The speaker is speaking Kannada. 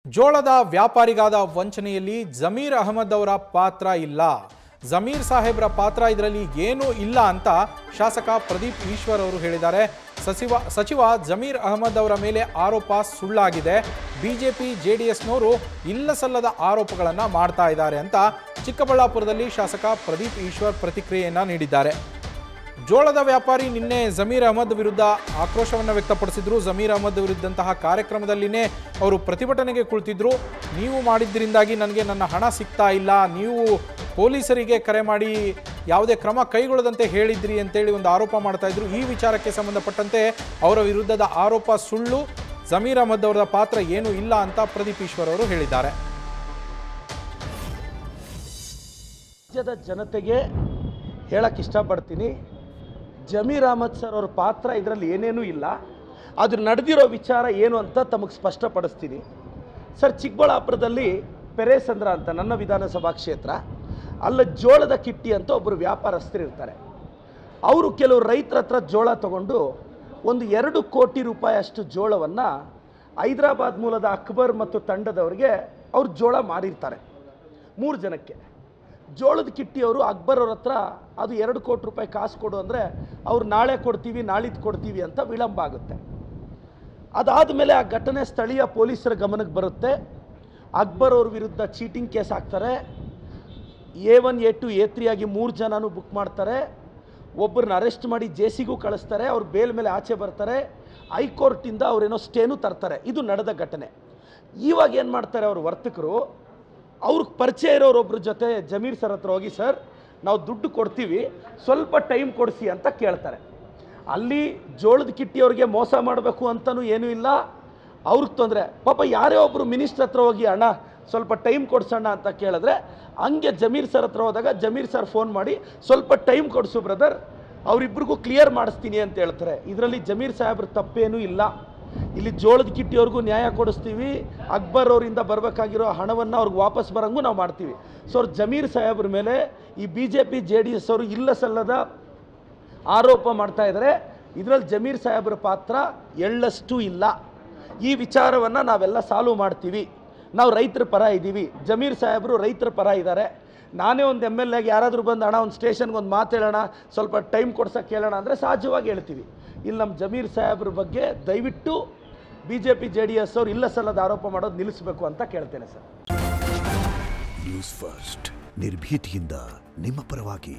ಜೋಳದ ವ್ಯಾಪಾರಿಗಾದ ವಂಚನೆಯಲ್ಲಿ ಜಮೀರ್ ಅಹಮದ್ ಅವರ ಪಾತ್ರ ಇಲ್ಲ. ಜಮೀರ್ ಸಾಹೇಬ್ರ ಪಾತ್ರ ಇದರಲ್ಲಿ ಏನೂ ಇಲ್ಲ ಅಂತ ಶಾಸಕ ಪ್ರದೀಪ್ ಈಶ್ವರ್ ಅವರು ಹೇಳಿದ್ದಾರೆ. ಸಚಿವ ಜಮೀರ್ ಅಹಮದ್ ಅವರ ಮೇಲೆ ಆರೋಪ ಸುಳ್ಳಾಗಿದೆ. ಬಿಜೆಪಿ ಜೆಡಿಎಸ್ನವರು ಇಲ್ಲಸಲ್ಲದ ಆರೋಪಗಳನ್ನು ಮಾಡ್ತಾ ಇದ್ದಾರೆ ಅಂತ ಚಿಕ್ಕಬಳ್ಳಾಪುರದಲ್ಲಿ ಶಾಸಕ ಪ್ರದೀಪ್ ಈಶ್ವರ್ ಪ್ರತಿಕ್ರಿಯೆಯನ್ನು ನೀಡಿದ್ದಾರೆ. ಜೋಳದ ವ್ಯಾಪಾರಿ ನಿನ್ನೆ ಜಮೀರ್ ಅಹಮದ್ ವಿರುದ್ಧ ಆಕ್ರೋಶವನ್ನು ವ್ಯಕ್ತಪಡಿಸಿದ್ರು. ಜಮೀರ್ ಅಹಮದ್ ವಿರುದ್ಧಂತಹ ಕಾರ್ಯಕ್ರಮದಲ್ಲಿನೇ ಅವರು ಪ್ರತಿಭಟನೆಗೆ ಕುಳಿತಿದ್ರು. ನೀವು ಮಾಡಿದ್ದರಿಂದಾಗಿ ನನಗೆ ನನ್ನ ಹಣ ಸಿಗ್ತಾ ಇಲ್ಲ, ನೀವು ಪೊಲೀಸರಿಗೆ ಕರೆ ಮಾಡಿ ಯಾವುದೇ ಕ್ರಮ ಕೈಗೊಳ್ಳದಂತೆ ಹೇಳಿದ್ರಿ ಅಂತೇಳಿ ಒಂದು ಆರೋಪ ಮಾಡ್ತಾ ಇದ್ರು. ಈ ವಿಚಾರಕ್ಕೆ ಸಂಬಂಧಪಟ್ಟಂತೆ ಅವರ ವಿರುದ್ಧದ ಆರೋಪ ಸುಳ್ಳು, ಜಮೀರ್ ಅಹಮದ್ ಅವರ ಪಾತ್ರ ಏನೂ ಇಲ್ಲ ಅಂತ ಪ್ರದೀಪ್ ಈಶ್ವರ್ ಅವರು ಹೇಳಿದ್ದಾರೆ. ರಾಜ್ಯದ ಜನತೆಗೆ ಹೇಳಕ್ಕೆ ಇಷ್ಟಪಡ್ತೀನಿ, ಜಮೀರ್ ಅಹಮದ್ ಸರ್ ಅವ್ರ ಪಾತ್ರ ಇದರಲ್ಲಿ ಏನೇನೂ ಇಲ್ಲ. ಅದು ನಡೆದಿರೋ ವಿಚಾರ ಏನು ಅಂತ ತಮಗೆ ಸ್ಪಷ್ಟಪಡಿಸ್ತೀನಿ. ಸರ್, ಚಿಕ್ಕಬಳ್ಳಾಪುರದಲ್ಲಿ ಪೆರೇಸಂದ್ರ ಅಂತ ನನ್ನ ವಿಧಾನಸಭಾ ಕ್ಷೇತ್ರ, ಅಲ್ಲ ಜೋಳದ ಕಿಟ್ಟಿ ಅಂತ ಒಬ್ಬರು ವ್ಯಾಪಾರಸ್ಥರು ಇರ್ತಾರೆ. ಅವರು ಕೆಲವು ರೈತರ ಹತ್ರ ಜೋಳ ತಗೊಂಡು ಒಂದು 2 ಕೋಟಿ ರೂಪಾಯಿ ಅಷ್ಟು ಜೋಳವನ್ನು ಹೈದರಾಬಾದ್ ಮೂಲದ ಅಕ್ಬರ್ ಮತ್ತು ತಂಡದವರಿಗೆ ಅವ್ರು ಜೋಳ ಮಾರಿರ್ತಾರೆ. 3 ಜನಕ್ಕೆ. ಜೋಳದ ಕಿಟ್ಟಿಯವರು ಅಕ್ಬರ್ ಅವ್ರ ಹತ್ರ ಅದು 2 ಕೋಟಿ ರೂಪಾಯಿ ಕಾಸು ಕೊಡು ಅಂದರೆ ಅವ್ರು ನಾಳೆ ಕೊಡ್ತೀವಿ, ನಾಳಿದ್ದು ಕೊಡ್ತೀವಿ ಅಂತ ವಿಳಂಬ ಆಗುತ್ತೆ. ಅದಾದಮೇಲೆ ಆ ಘಟನೆ ಸ್ಥಳೀಯ ಪೊಲೀಸರ ಗಮನಕ್ಕೆ ಬರುತ್ತೆ. ಅಕ್ಬರ್ ಅವ್ರ ವಿರುದ್ಧ ಚೀಟಿಂಗ್ ಕೇಸ್ ಹಾಕ್ತಾರೆ. A1 A2 A3 ಆಗಿ 3 ಜನನೂ ಬುಕ್ ಮಾಡ್ತಾರೆ. ಒಬ್ಬರನ್ನ ಅರೆಸ್ಟ್ ಮಾಡಿ ಜೇಸಿಗೂ ಕಳಿಸ್ತಾರೆ. ಅವ್ರು ಬೇಲ್ ಮೇಲೆ ಆಚೆ ಬರ್ತಾರೆ. ಹೈಕೋರ್ಟಿಂದ ಅವರೇನೋ ಸ್ಟೇನೂ ತರ್ತಾರೆ. ಇದು ನಡೆದ ಘಟನೆ. ಇವಾಗ ಏನು ಮಾಡ್ತಾರೆ ಅವ್ರ ವರ್ತಕರು, ಅವ್ರಿಗೆ ಪರಿಚಯ ಇರೋರೊಬ್ಬರ ಜೊತೆ ಜಮೀರ್ ಸರ್ ಹತ್ರ ಹೋಗಿ, ಸರ್ ನಾವು ದುಡ್ಡು ಕೊಡ್ತೀವಿ, ಸ್ವಲ್ಪ ಟೈಮ್ ಕೊಡಿಸಿ ಅಂತ ಕೇಳ್ತಾರೆ. ಅಲ್ಲಿ ಜೋಳದ ಕಿಟ್ಟಿಯವ್ರಿಗೆ ಮೋಸ ಮಾಡಬೇಕು ಅಂತಲೂ ಏನೂ ಇಲ್ಲ, ಅವ್ರಿಗೆ ತೊಂದರೆ. ಪಾಪ ಯಾರೇ ಒಬ್ಬರು ಮಿನಿಸ್ಟ್ರ್ ಹತ್ರ ಹೋಗಿ ಅಣ್ಣ ಸ್ವಲ್ಪ ಟೈಮ್ ಕೊಡ್ಸೋಣ ಅಂತ ಕೇಳಿದ್ರೆ, ಹಂಗೆ ಜಮೀರ್ ಸರ್ ಹತ್ರ ಹೋದಾಗ ಜಮೀರ್ ಸರ್ ಫೋನ್ ಮಾಡಿ ಸ್ವಲ್ಪ ಟೈಮ್ ಕೊಡಿಸು ಬ್ರದರ್, ಅವರಿಬ್ಬರಿಗೂ ಕ್ಲಿಯರ್ ಮಾಡಿಸ್ತೀನಿ ಅಂತ ಹೇಳ್ತಾರೆ. ಇದರಲ್ಲಿ ಜಮೀರ್ ಸಾಹೇಬ್ರ ತಪ್ಪೇನೂ ಇಲ್ಲ. ಇಲ್ಲಿ ಜೋಳದ ಕಿಟ್ಟಿಯವ್ರಿಗೂ ನ್ಯಾಯ ಕೊಡಿಸ್ತೀವಿ, ಅಕ್ಬರ್ ಅವರಿಂದ ಬರಬೇಕಾಗಿರೋ ಹಣವನ್ನು ಅವ್ರಿಗೆ ವಾಪಸ್ ಬರೋಂಗೂ ನಾವು ಮಾಡ್ತೀವಿ. ಸೊ ಅವ್ರು ಜಮೀರ್ ಸಾಹೇಬ್ರ ಮೇಲೆ ಈ BJP JDS ಅವರು ಇಲ್ಲ ಸಲ್ಲದ ಆರೋಪ ಮಾಡ್ತಾ ಇದ್ದಾರೆ. ಇದರಲ್ಲಿ ಜಮೀರ್ ಸಾಹೇಬ್ರ ಪಾತ್ರ ಎಳ್ಳಷ್ಟು ಇಲ್ಲ. ಈ ವಿಚಾರವನ್ನು ನಾವೆಲ್ಲ ಸಾಲ್ವ್ ಮಾಡ್ತೀವಿ. ನಾವು ರೈತರ ಪರ ಇದ್ದೀವಿ, ಜಮೀರ್ ಸಾಹೇಬರು ರೈತರ ಪರ ಇದ್ದಾರೆ. ನಾನೇ ಒಂದು MLA ಗೆ ಯಾರಾದರೂ ಬಂದು ಅಣ್ಣ ಒಂದು ಸ್ಟೇಷನ್ಗೆ ಒಂದು ಮಾತು ಹೇಳೋಣ, ಸ್ವಲ್ಪ ಟೈಮ್ ಕೊಡ್ಸೋಕ್ಕೆ ಹೇಳೋಣ ಅಂದರೆ ಸಹಜವಾಗಿ ಹೇಳ್ತೀವಿ. ಇಲ್ಲಿ ನಮ್ಮ ಜಮೀರ್ ಸಾಹೇಬ್ರ ಬಗ್ಗೆ ದಯವಿಟ್ಟು BJP JDS ಅವರು ಇಲ್ಲ ಸಲ್ಲದ ಆರೋಪ ಮಾಡೋದು ನಿಲ್ಲಿಸಬೇಕು ಅಂತ ಕೇಳ್ತೇನೆ ಸರ್. ನ್ಯೂಸ್ ಫಸ್ಟ್, ನಿರ್ಭೀತಿಯಿಂದ ನಿಮ್ಮ ಪರವಾಗಿ.